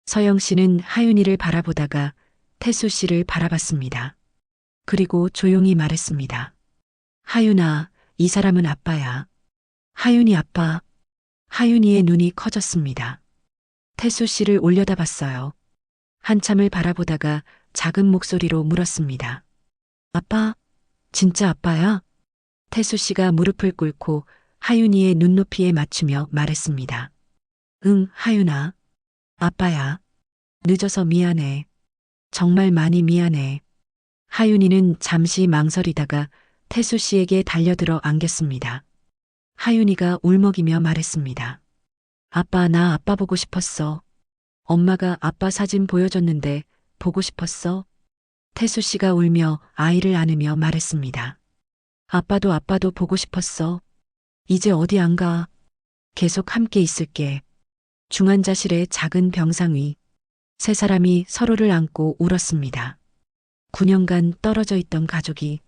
서영 씨는 하윤이를 바라보다가 태수 씨를 바라봤습니다. 그리고 조용히 말했습니다. 하윤아, 이 사람은 아빠야. 하윤이 아빠. 하윤이의 눈이 커졌습니다. 태수 씨를 올려다봤어요. 한참을 바라보다가 작은 목소리로 물었습니다. 아빠? 진짜 아빠야? 태수 씨가 무릎을 꿇고 하윤이의 눈높이에 맞추며 말했습니다. 응, 하윤아. 아빠야. 늦어서 미안해. 정말 많이 미안해. 하윤이는 잠시 망설이다가 태수 씨에게 달려들어 안겼습니다. 하윤이가 울먹이며 말했습니다. 아빠, 나 아빠 보고 싶었어. 엄마가 아빠 사진 보여줬는데 보고 싶었어. 태수 씨가 울며 아이를 안으며 말했습니다. 아빠도 보고 싶었어. 이제 어디 안 가. 계속 함께 있을게. 중환자실의 작은 병상 위. 세 사람이 서로를 안고 울었습니다. 9년간 떨어져 있던 가족이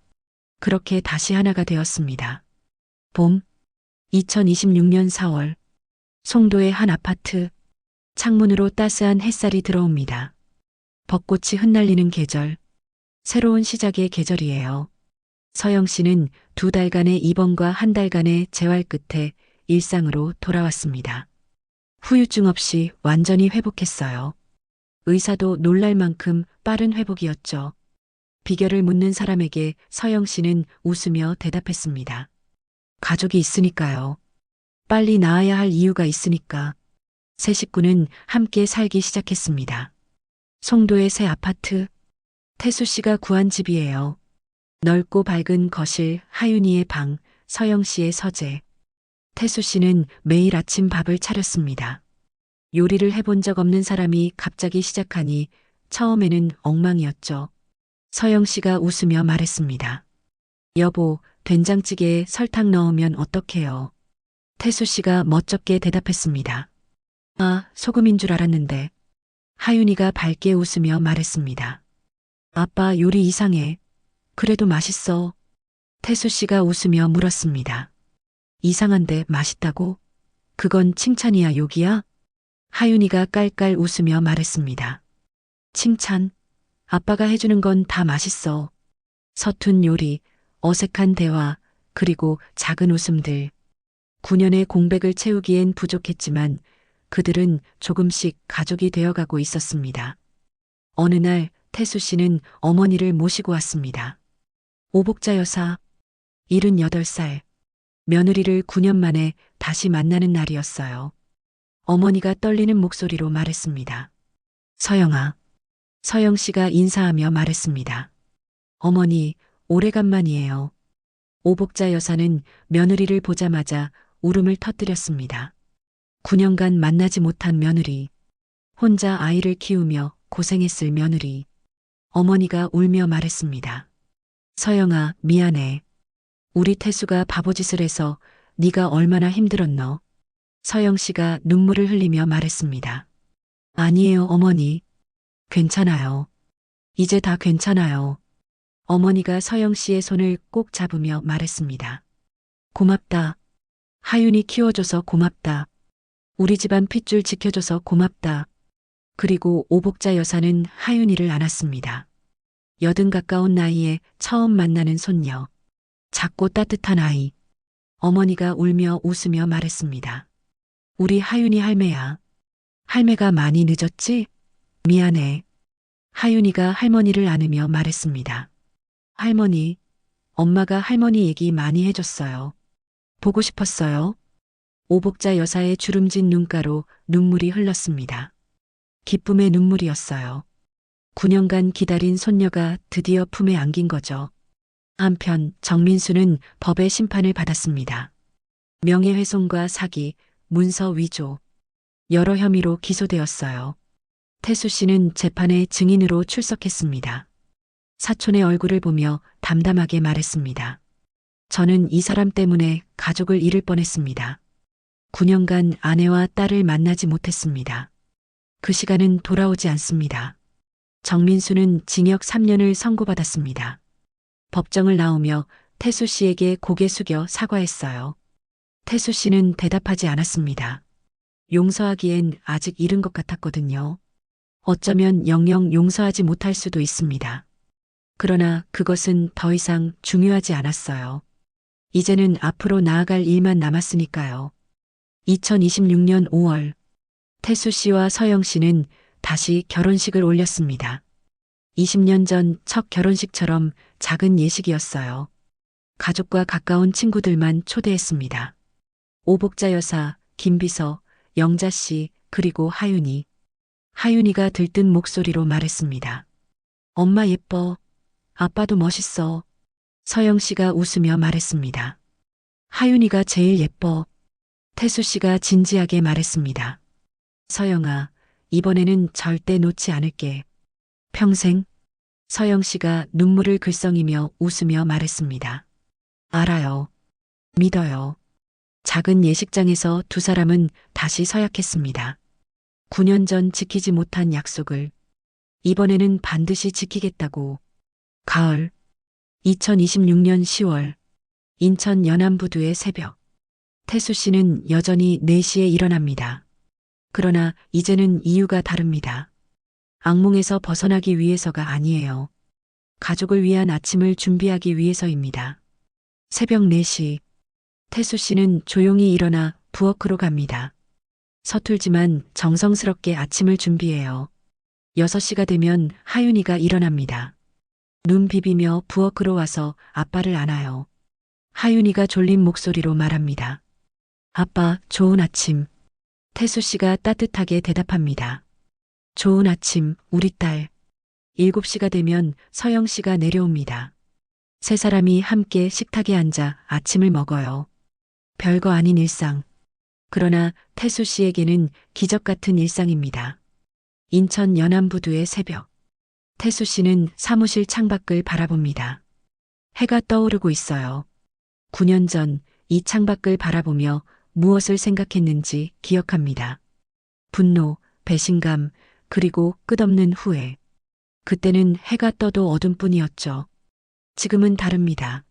그렇게 다시 하나가 되었습니다. 봄, 2026년 4월, 송도의 한 아파트, 창문으로 따스한 햇살이 들어옵니다. 벚꽃이 흩날리는 계절, 새로운 시작의 계절이에요. 서영 씨는 2달간의 입원과 1달간의 재활 끝에 일상으로 돌아왔습니다. 후유증 없이 완전히 회복했어요. 의사도 놀랄 만큼 빠른 회복이었죠. 비결을 묻는 사람에게 서영 씨는 웃으며 대답했습니다. 가족이 있으니까요. 빨리 나아야 할 이유가 있으니까. 세 식구는 함께 살기 시작했습니다. 송도의 새 아파트, 태수 씨가 구한 집이에요. 넓고 밝은 거실, 하윤이의 방, 서영 씨의 서재. 태수 씨는 매일 아침 밥을 차렸습니다. 요리를 해본 적 없는 사람이 갑자기 시작하니 처음에는 엉망이었죠. 서영 씨가 웃으며 말했습니다. 여보, 된장찌개에 설탕 넣으면 어떡해요? 태수 씨가 멋쩍게 대답했습니다. 아, 소금인 줄 알았는데. 하윤이가 밝게 웃으며 말했습니다. 아빠 요리 이상해. 그래도 맛있어. 태수 씨가 웃으며 물었습니다. 이상한데 맛있다고? 그건 칭찬이야, 욕이야? 하윤이가 깔깔 웃으며 말했습니다. 칭찬. 아빠가 해주는 건 다 맛있어. 서툰 요리, 어색한 대화, 그리고 작은 웃음들. 9년의 공백을 채우기엔 부족했지만 그들은 조금씩 가족이 되어가고 있었습니다. 어느 날 태수 씨는 어머니를 모시고 왔습니다. 오복자 여사, 78살. 며느리를 9년 만에 다시 만나는 날이었어요. 어머니가 떨리는 목소리로 말했습니다. 서영아. 서영 씨가 인사하며 말했습니다. 어머니, 오래간만이에요. 오복자 여사는 며느리를 보자마자 울음을 터뜨렸습니다. 9년간 만나지 못한 며느리, 혼자 아이를 키우며 고생했을 며느리. 어머니가 울며 말했습니다. 서영아, 미안해. 우리 태수가 바보짓을 해서 네가 얼마나 힘들었너. 서영 씨가 눈물을 흘리며 말했습니다. 아니에요, 어머니. 괜찮아요. 이제 다 괜찮아요. 어머니가 서영 씨의 손을 꼭 잡으며 말했습니다. 고맙다. 하윤이 키워줘서 고맙다. 우리 집안 핏줄 지켜줘서 고맙다. 그리고 오복자 여사는 하윤이를 안았습니다. 80 가까운 나이에 처음 만나는 손녀. 작고 따뜻한 아이. 어머니가 울며 웃으며 말했습니다. 우리 하윤이 할매야. 할매가 많이 늦었지? 미안해. 하윤이가 할머니를 안으며 말했습니다. 할머니, 엄마가 할머니 얘기 많이 해줬어요. 보고 싶었어요. 오복자 여사의 주름진 눈가로 눈물이 흘렀습니다. 기쁨의 눈물이었어요. 9년간 기다린 손녀가 드디어 품에 안긴 거죠. 한편 정민수는 법의 심판을 받았습니다. 명예훼손과 사기, 문서 위조, 여러 혐의로 기소되었어요. 태수 씨는 재판에 증인으로 출석했습니다. 사촌의 얼굴을 보며 담담하게 말했습니다. 저는 이 사람 때문에 가족을 잃을 뻔했습니다. 9년간 아내와 딸을 만나지 못했습니다. 그 시간은 돌아오지 않습니다. 정민수는 징역 3년을 선고받았습니다. 법정을 나오며 태수 씨에게 고개 숙여 사과했어요. 태수 씨는 대답하지 않았습니다. 용서하기엔 아직 이른 것 같았거든요. 어쩌면 영영 용서하지 못할 수도 있습니다. 그러나 그것은 더 이상 중요하지 않았어요. 이제는 앞으로 나아갈 일만 남았으니까요. 2026년 5월, 태수 씨와 서영 씨는 다시 결혼식을 올렸습니다. 20년 전 첫 결혼식처럼 작은 예식이었어요. 가족과 가까운 친구들만 초대했습니다. 오복자 여사, 김비서, 영자 씨, 그리고 하윤이. 하윤이가 들뜬 목소리로 말했습니다. 엄마 예뻐. 아빠도 멋있어. 서영 씨가 웃으며 말했습니다. 하윤이가 제일 예뻐. 태수 씨가 진지하게 말했습니다. 서영아, 이번에는 절대 놓지 않을게. 평생? 서영 씨가 눈물을 글썽이며 웃으며 말했습니다. 알아요. 믿어요. 작은 예식장에서 두 사람은 다시 서약했습니다. 9년 전 지키지 못한 약속을 이번에는 반드시 지키겠다고. 가을 2026년 10월 인천 연안부두의 새벽. 태수 씨는 여전히 4시에 일어납니다. 그러나 이제는 이유가 다릅니다. 악몽에서 벗어나기 위해서가 아니에요. 가족을 위한 아침을 준비하기 위해서입니다. 새벽 4시 태수 씨는 조용히 일어나 부엌으로 갑니다. 서툴지만 정성스럽게 아침을 준비해요. 6시가 되면 하윤이가 일어납니다. 눈 비비며 부엌으로 와서 아빠를 안아요. 하윤이가 졸린 목소리로 말합니다. 아빠, 좋은 아침. 태수 씨가 따뜻하게 대답합니다. 좋은 아침, 우리 딸. 7시가 되면 서영 씨가 내려옵니다. 세 사람이 함께 식탁에 앉아 아침을 먹어요. 별거 아닌 일상. 그러나 태수 씨에게는 기적 같은 일상입니다. 인천 연안부두의 새벽. 태수 씨는 사무실 창밖을 바라봅니다. 해가 떠오르고 있어요. 9년 전 이 창밖을 바라보며 무엇을 생각했는지 기억합니다. 분노, 배신감, 그리고 끝없는 후회. 그때는 해가 떠도 어둠뿐이었죠. 지금은 다릅니다.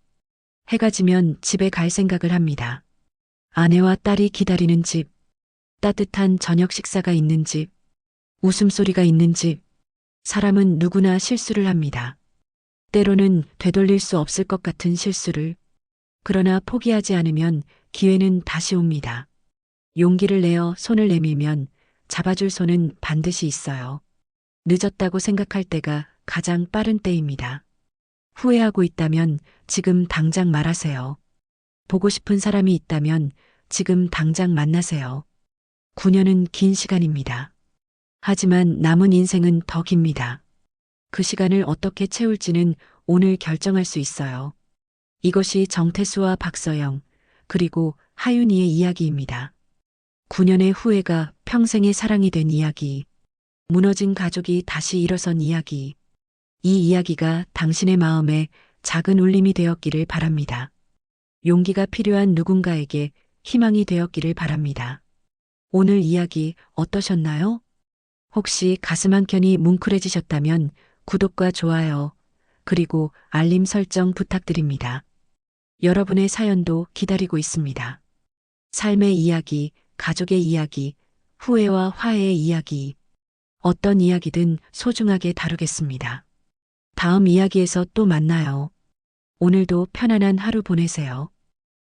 해가 지면 집에 갈 생각을 합니다. 아내와 딸이 기다리는 집, 따뜻한 저녁 식사가 있는 집, 웃음소리가 있는 집. 사람은 누구나 실수를 합니다. 때로는 되돌릴 수 없을 것 같은 실수를. 그러나 포기하지 않으면 기회는 다시 옵니다. 용기를 내어 손을 내밀면 잡아줄 손은 반드시 있어요. 늦었다고 생각할 때가 가장 빠른 때입니다. 후회하고 있다면 지금 당장 말하세요. 보고 싶은 사람이 있다면 지금 당장 만나세요. 9년은 긴 시간입니다. 하지만 남은 인생은 더 깁니다. 그 시간을 어떻게 채울지는 오늘 결정할 수 있어요. 이것이 정태수와 박서영, 그리고 하윤이의 이야기입니다. 9년의 후회가 평생의 사랑이 된 이야기. 무너진 가족이 다시 일어선 이야기. 이 이야기가 당신의 마음에 작은 울림이 되었기를 바랍니다. 용기가 필요한 누군가에게 희망이 되었기를 바랍니다. 오늘 이야기 어떠셨나요? 혹시 가슴 한켠이 뭉클해지셨다면 구독과 좋아요, 그리고 알림 설정 부탁드립니다. 여러분의 사연도 기다리고 있습니다. 삶의 이야기, 가족의 이야기, 후회와 화해의 이야기. 어떤 이야기든 소중하게 다루겠습니다. 다음 이야기에서 또 만나요. 오늘도 편안한 하루 보내세요.